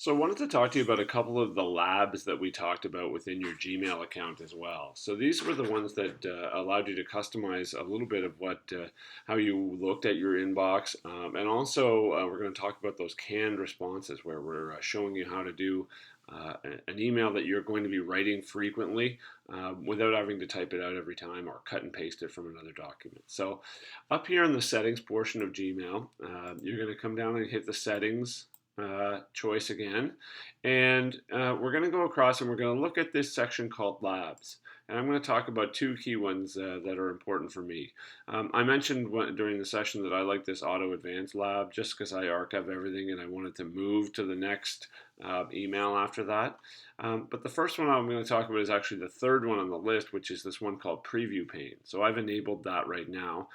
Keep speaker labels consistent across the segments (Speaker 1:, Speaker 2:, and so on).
Speaker 1: So I wanted to talk to you about a couple of the labs that we talked about within your Gmail account as well. So these were the ones that allowed you to customize a little bit of how you looked at your inbox, and also we're going to talk about those canned responses where we're showing you how to do an email that you're going to be writing frequently without having to type it out every time or cut and paste it from another document. So up here in the settings portion of Gmail, you're going to come down and hit the settings choice again. And we're going to go across and we're going to look at this section called labs. And I'm going to talk about two key ones that are important for me. I mentioned during the session that I like this auto advanced lab just because I archive everything and I wanted to move to the next email after that. But the first one I'm going to talk about is actually the third one on the list, which is this one called Preview Pane. So I've enabled that right now.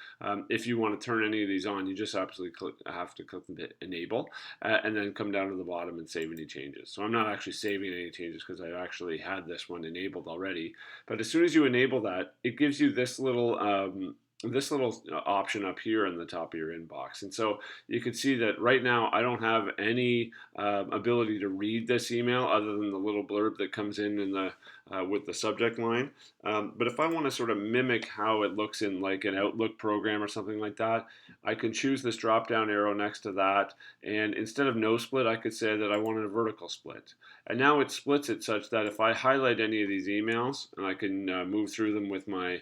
Speaker 1: If you want to turn any of these on, you just absolutely have to click Enable and then come down to the bottom and save any changes. So I'm not actually saving any changes because I actually had this one enabled already. But as soon as you enable that, it gives you this little option up here in the top of your inbox. And so you can see that right now I don't have any ability to read this email other than the little blurb that comes in the with the subject line. But if I want to sort of mimic how it looks in like an Outlook program or something like that, I can choose this drop down arrow next to that. And instead of no split, I could say that I wanted a vertical split. And now it splits it such that if I highlight any of these emails, and I can move through them with my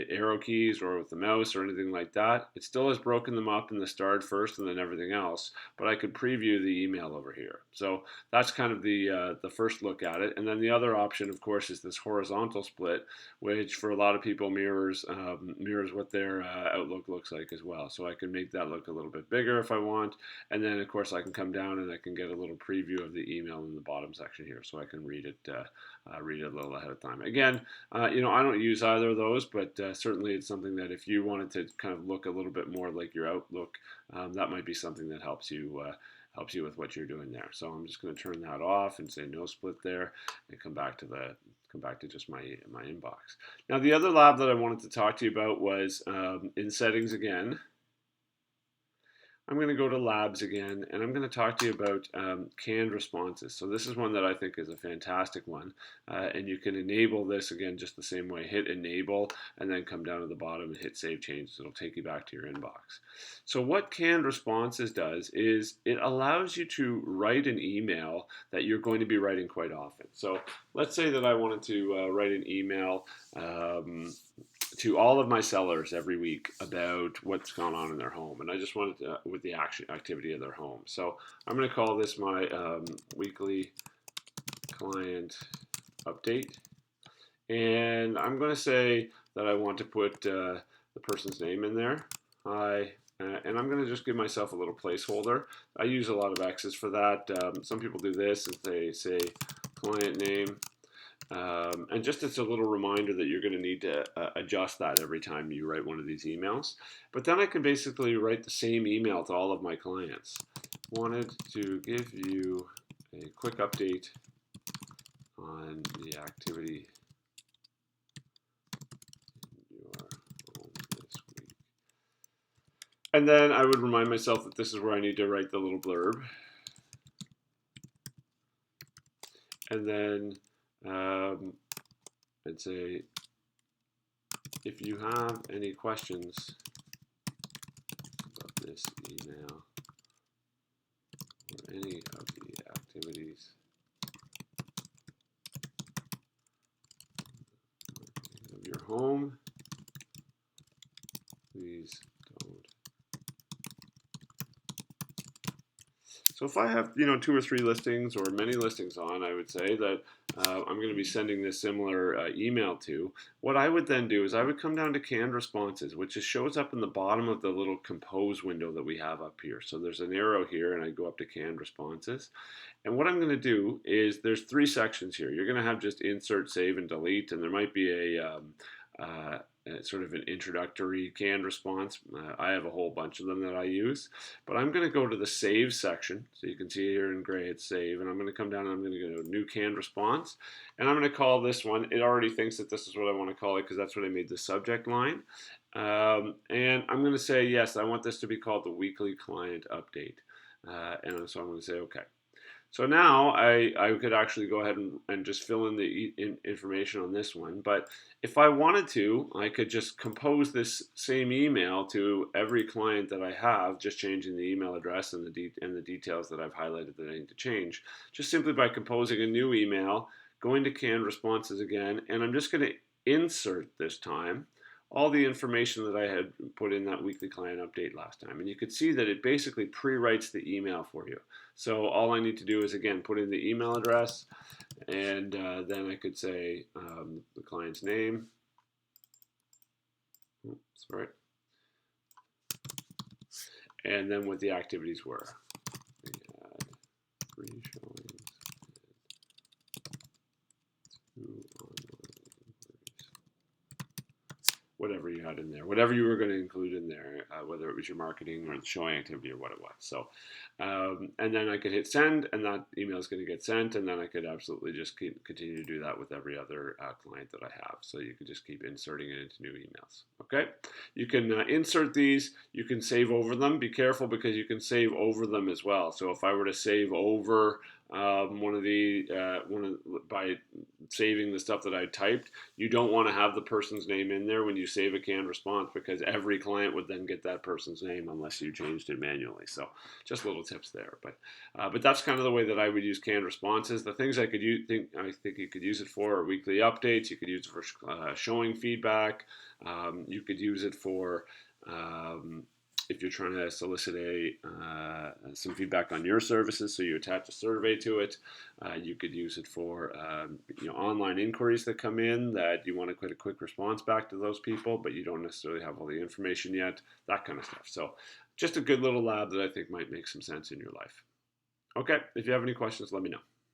Speaker 1: arrow keys or with the mouse or anything like that, it still has broken them up in the starred first and then everything else, but I could preview the email over here. So that's kind of the first look at it. And then the other option, of course, is this horizontal split, which for a lot of people mirrors what their Outlook looks like as well. So I can make that look a little bit bigger if I want. And then, of course, I can come down and I can get a little preview of the email in the bottom section here so I can read it a little ahead of time. Again, I don't use either of those, but certainly it's something that if you wanted to kind of look a little bit more like your Outlook, that might be something that helps you with what you're doing there. So I'm just going to turn that off and say no split there, and come back to just my inbox. Now the other lab that I wanted to talk to you about was in settings again. I'm going to go to labs again, and I'm going to talk to you about canned responses. So this is one that I think is a fantastic one, and you can enable this again just the same way. Hit enable, and then come down to the bottom and hit save changes. It'll take you back to your inbox. So what canned responses does is it allows you to write an email that you're going to be writing quite often. So let's say that I wanted to write an email to all of my sellers every week about what's gone on in their home, and I just wanted to, with the activity of their home. So I'm going to call this my weekly client update, and I'm going to say that I want to put the person's name in there. Hi. And I'm going to just give myself a little placeholder. I use a lot of X's for that. Some people do this and they say client name. And just as a little reminder that you're going to need to adjust that every time you write one of these emails. But then I can basically write the same email to all of my clients. Wanted to give you a quick update on the activity in your home this week. And then I would remind myself that this is where I need to write the little blurb. And then I'd say, if you have any questions about this email or any of the activities of your home, please don't. So if I have, 2 or 3 listings or many listings on, I would say that I'm going to be sending this similar email to. What I would then do is I would come down to canned responses, which just shows up in the bottom of the little compose window that we have up here. So there's an arrow here, and I go up to canned responses. And what I'm going to do is there's 3 sections here. You're going to have just insert, save, and delete, and there might be sort of an introductory canned response. I have a whole bunch of them that I use, but I'm going to go to the save section. So you can see here in gray it's save, and I'm going to come down and I'm going to go to new canned response, and I'm going to call this one, it already thinks that this is what I want to call it because that's what I made the subject line. And I'm going to say, yes, I want this to be called the weekly client update. And so I'm going to say OK. So now I could actually go ahead and just fill in the information on this one. But if I wanted to, I could just compose this same email to every client that I have, just changing the email address and the details that I've highlighted that I need to change, just simply by composing a new email, going to canned responses again, and I'm just going to insert this time all the information that I had put in that weekly client update last time. And you could see that it basically pre-writes the email for you. So all I need to do is, again, put in the email address, and then I could say the client's name. Oops, sorry. And then what the activities were. We had 3 showings and 2 online inquiries. Whatever you had in there, whatever you were going to include in there, whether it was your marketing or the showing activity or what it was. So, and then I could hit send, and that email is going to get sent, and then I could absolutely just continue to do that with every other client that I have. So you could just keep inserting it into new emails. Okay, you can insert these. You can save over them. Be careful because you can save over them as well. So if I were to save over by saving the stuff that I typed, you don't want to have the person's name in there when you save a canned response, because every client would then get that person's name unless you changed it manually. So just little tips there, but that's kind of the way that I would use canned responses. The things I think you could use it for are weekly updates. You could use it for showing feedback. You could use it for if you're trying to solicit some feedback on your services, so you attach a survey to it. You could use it for online inquiries that come in that you want to get a quick response back to those people, but you don't necessarily have all the information yet, that kind of stuff. So just a good little lab that I think might make some sense in your life. Okay, if you have any questions, let me know.